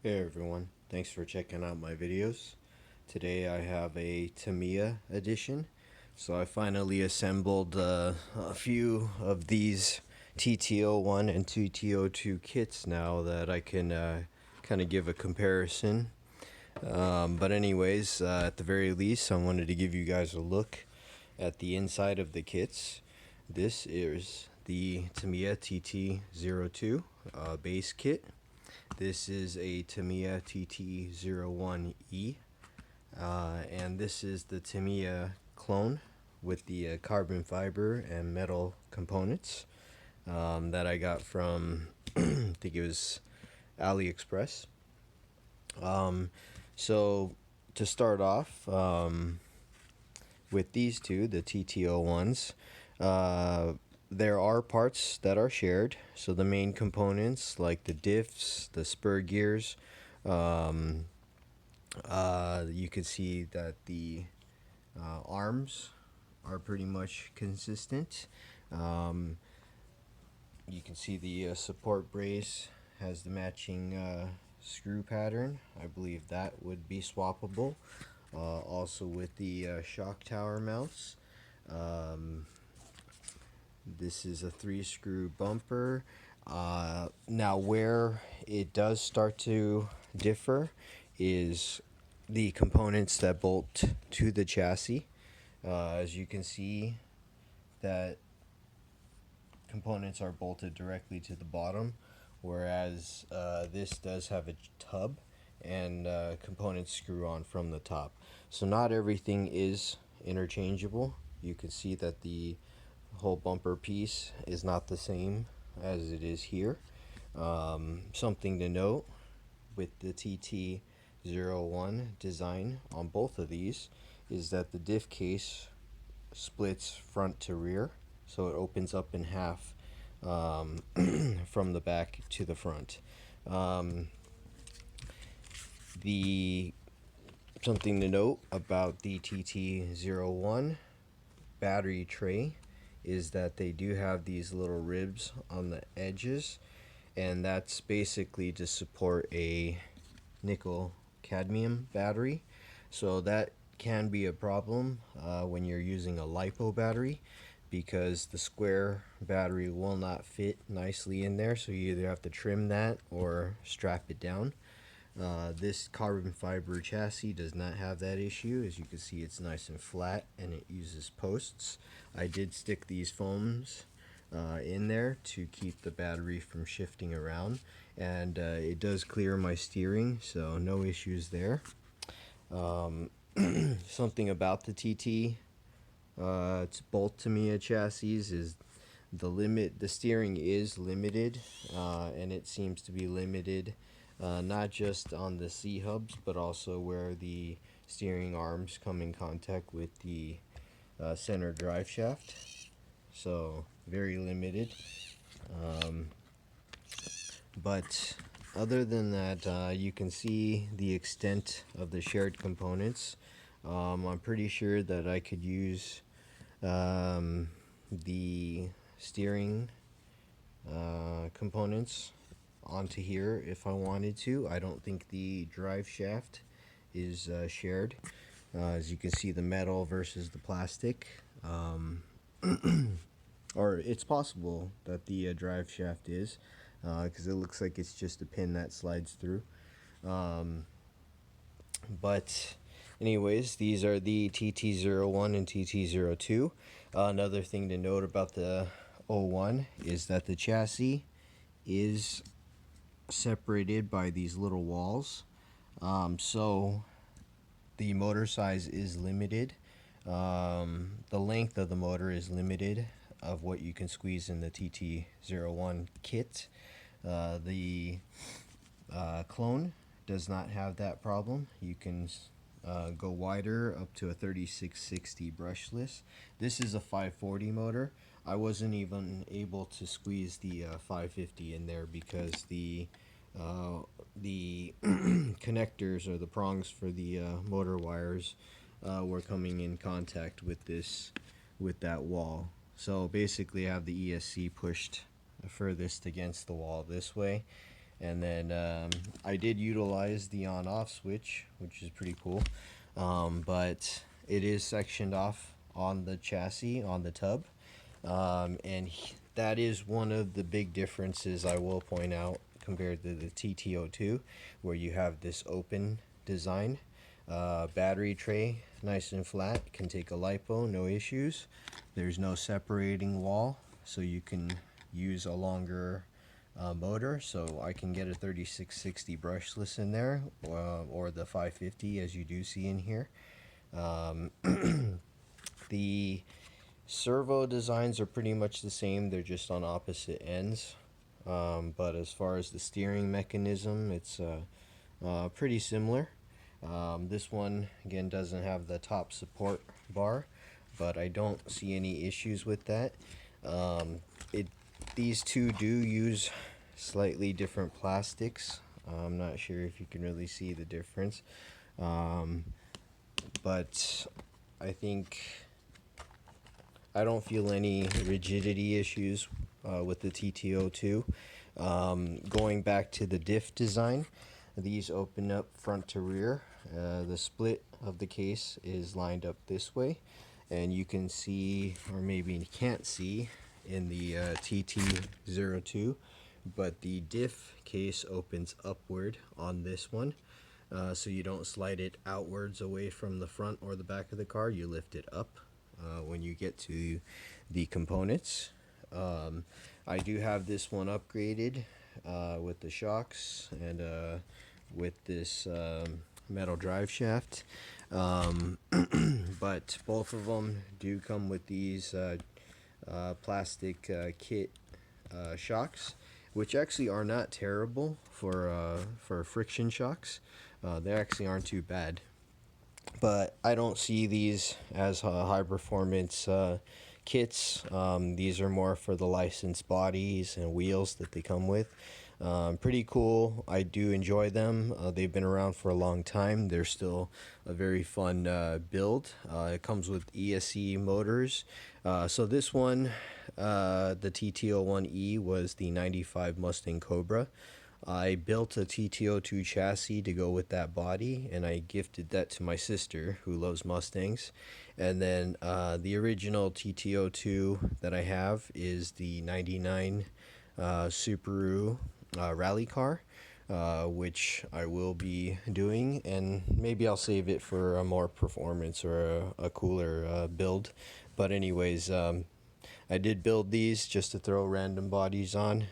Hey everyone, thanks for checking out my videos. Today I have a Tamiya edition. So I finally assembled a few of these TT-01 and TT-02 kits now that I can kind of give a comparison. But anyways, at the very least, I wanted to give you guys a look at the inside of the kits. This is the Tamiya TT-02 base kit. This is a Tamiya TT-01e, and this is the Tamiya clone with the carbon fiber and metal components that I got from, I think it was AliExpress. Um, so to start off with these two, the TT-01s, there are parts that are shared. So the main components like the diffs, the spur gears, you can see that the arms are pretty much consistent. Um, you can see the support brace has the matching screw pattern. I believe that would be swappable. Also with the shock tower mounts. Um, this is a 3-screw bumper. Now where it does start to differ is the components that bolt to the chassis. As you can see, that components are bolted directly to the bottom, whereas this does have a tub and components screw on from the top. So not everything is interchangeable. You can see that the whole bumper piece is not the same as it is here. Something to note with the TT-01 design on both of these is that the diff case splits front to rear, so it opens up in half from the back to the front. The something to note about the TT-01 battery tray is that they do have these little ribs on the edges, and that's basically to support a nickel cadmium battery. So that can be a problem when you're using a LiPo battery, because the square battery will not fit nicely in there, so you either have to trim that or strap it down. This carbon fiber chassis does not have that issue. As you can see, it's nice and flat and it uses posts. I did stick these foams in there to keep the battery from shifting around, and it does clear my steering, so no issues there. Something about the TT it's both Tamiya chassis is the steering is limited, and it seems to be limited not just on the C hubs, but also where the steering arms come in contact with the center drive shaft. So very limited. But other than that, you can see the extent of the shared components. I'm pretty sure that I could use the steering components onto here if I wanted to. I don't think the drive shaft is shared. As you can see, the metal versus the plastic. Or it's possible that the drive shaft is, because it looks like it's just a pin that slides through. But anyways, these are the TT-01 and TT-02. Another thing to note about the 01 is that the chassis is separated by these little walls. So the motor size is limited. The length of the motor is limited of what you can squeeze in the TT-01 kit. The clone does not have that problem. You can go wider up to a 3660 brushless. This is a 540 motor. I wasn't even able to squeeze the 550 in there because the connectors or the prongs for the motor wires were coming in contact with that wall. So basically I have the ESC pushed furthest against the wall this way, And then I did utilize the on-off switch, which is pretty cool. But it is sectioned off on the chassis, on the tub. And that is one of the big differences I will point out compared to the TT-02, where you have this open design. Battery tray, nice and flat, can take a lipo, no issues. There's no separating wall, so you can use a longer motor. So I can get a 3660 brushless in there, or the 550 as you do see in here. The servo designs are pretty much the same, they're just on opposite ends. But as far as the steering mechanism, it's pretty similar. This one again doesn't have the top support bar, but I don't see any issues with that. These two do use slightly different plastics. I'm not sure if you can really see the difference, but I don't feel any rigidity issues with the TT-02. Going back to the Diff Design, these open up front to rear. The split of the case is lined up this way, and you can see, or maybe you can't see, in the TT-02, but the diff case opens upward on this one. So you don't slide it outwards away from the front or the back of the car, you lift it up when you get to the components. I do have this one upgraded with the shocks and with this metal drive shaft, but both of them do come with these plastic kit shocks, which actually are not terrible for friction shocks. They actually aren't too bad, but I don't see these as high performance kits. These are more for the licensed bodies and wheels that they come with. Pretty cool. I do enjoy them. They've been around for a long time. They're still a very fun build. It comes with ESC motors. So this one, the TT-01e, was the 95 Mustang Cobra. I built a TT-02 chassis to go with that body, and I gifted that to my sister who loves Mustangs. And then the original TT-02 that I have is the 99 Subaru rally car, which I will be doing, and maybe I'll save it for a more performance or a cooler build. But anyways, I did build these just to throw random bodies on,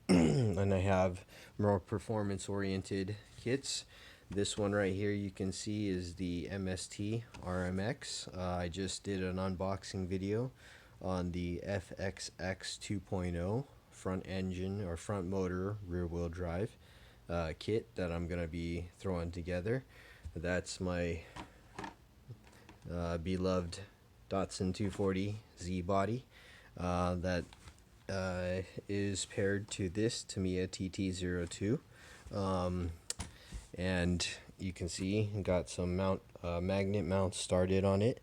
and I have more performance oriented kits. This one right here you can see is the Mst Rmx. I just did an unboxing video on the FXX 2.0 front engine or front motor rear wheel drive kit that I'm gonna be throwing together. That's my beloved Datsun 240 Z body that is paired to this Tamiya TT-02, and you can see got some magnet mounts started on it.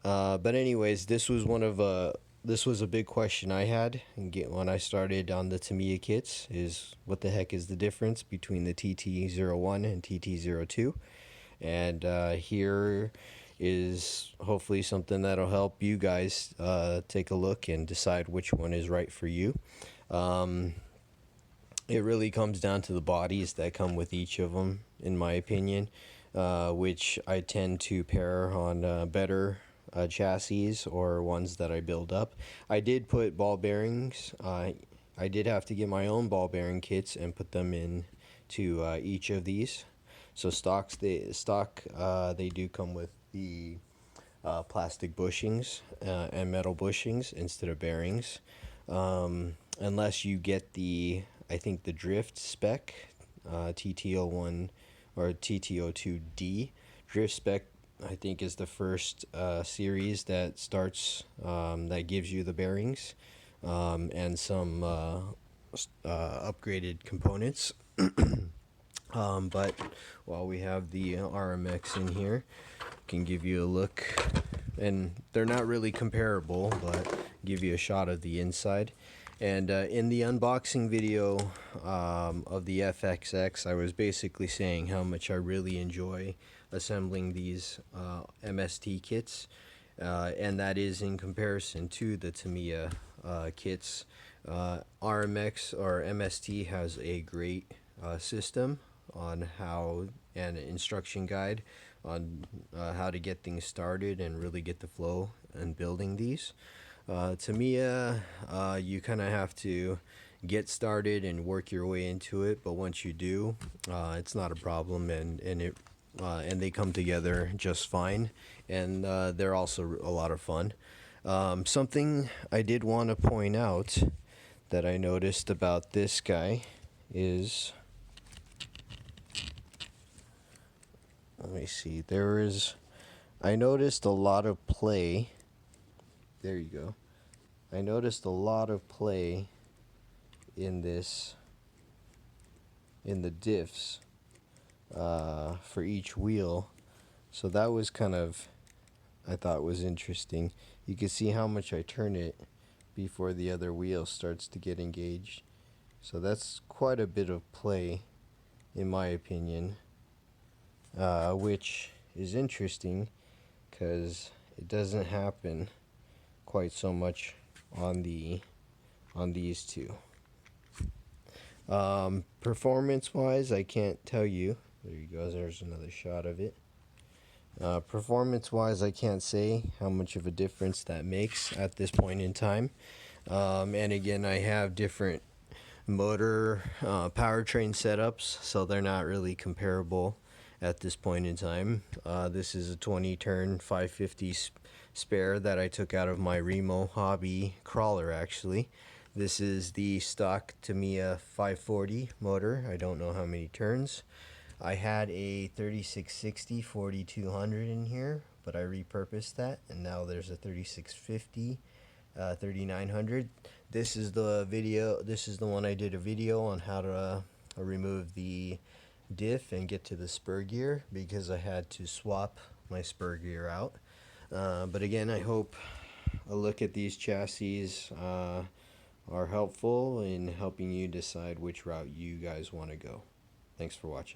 But anyways, this was a big question I had when I started on the Tamiya kits, is what the heck is the difference between the TT-01 and TT-02, and here is hopefully something that'll help you guys take a look and decide which one is right for you. It really comes down to the bodies that come with each of them, in my opinion, which I tend to pair on better chassis or ones that I build up. I did put ball bearings. I did have to get my own ball bearing kits and put them in to each of these. So they do come with the plastic bushings and metal bushings instead of bearings, unless you get I think the drift spec TT-01 or TT-02D drift spec. I think is the first series that starts that gives you the bearings and some upgraded components. But while we have the RMX in here, can give you a look, and they're not really comparable, but give you a shot of the inside. And in the unboxing video of the FXX, I was basically saying how much I really enjoy assembling these MST kits, and that is in comparison to the Tamiya kits. RMX or MST has a great system on how, and an instruction guide on how to get things started and really get the flow in building these. Tamiya, you kind of have to get started and work your way into it, but once you do, it's not a problem, and they come together just fine, and they're also a lot of fun. Something I did want to point out that I noticed about this guy is, let me see, I noticed a lot of play. There you go. I noticed a lot of play in the diffs for each wheel, so that was kind of, I thought was interesting. You can see how much I turn it before the other wheel starts to get engaged, so that's quite a bit of play in my opinion, which is interesting because it doesn't happen quite so much on these two. Performance wise, I can't tell you. There you go, there's another shot of it. Performance wise, I can't say how much of a difference that makes at this point in time. And again, I have different motor powertrain setups, so they're not really comparable at this point in time. This is a 20 turn 550 spare that I took out of my Remo hobby crawler actually. This is the stock Tamiya 540 motor. I don't know how many turns. I had a 3660 4200 in here, but I repurposed that, and now there's a 3650 3900. This is the one I did a video on how to remove the diff and get to the spur gear, because I had to swap my spur gear out. But again, I hope a look at these chassis are helpful in helping you decide which route you guys want to go. Thanks for watching.